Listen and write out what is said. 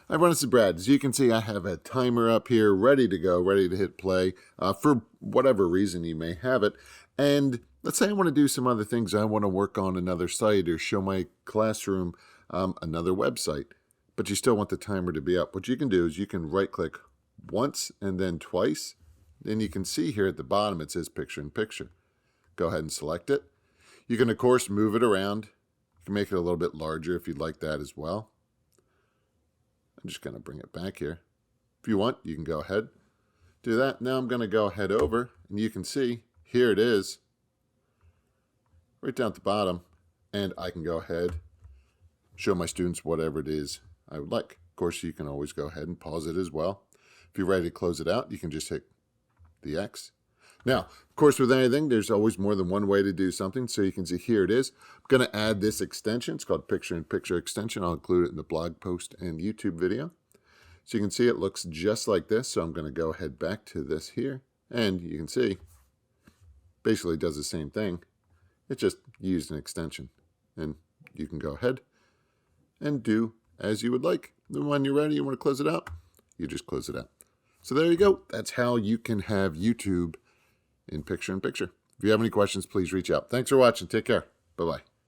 Hi everyone, this is Brad. As you can see, I have a timer up here ready to go, ready to hit play for whatever reason you may have it. And let's say I want to do some other things. I want to work on another site or show my classroom another website, but you still want the timer to be up. What you can do is you can right click once and then twice. Then you can see here at the bottom it says picture in picture. Go ahead and select it. You can of course move it around. You can make it a little bit larger if you'd like that as well. I'm just going to bring it back here. If you want, you can go ahead, do that. Now I'm going to go ahead over, and you can see, here it is, right down at the bottom, and I can go ahead, show my students whatever it is I would like. Of course, you can always go ahead and pause it as well. If you're ready to close it out, you can just hit the X. Now, of course, with anything, there's always more than one way to do something. So you can see here it is. I'm going to add this extension. It's called Picture in Picture extension. I'll include it in the blog post and YouTube video. So you can see it looks just like this. So I'm going to go ahead back to this here. And you can see basically it does the same thing. It just used an extension. And you can go ahead and do as you would like. Then when you're ready, you want to close it out, you just close it out. So there you go. That's how you can have YouTube in picture in picture. If you have any questions, please reach out. Thanks for watching. Take care. Bye-bye.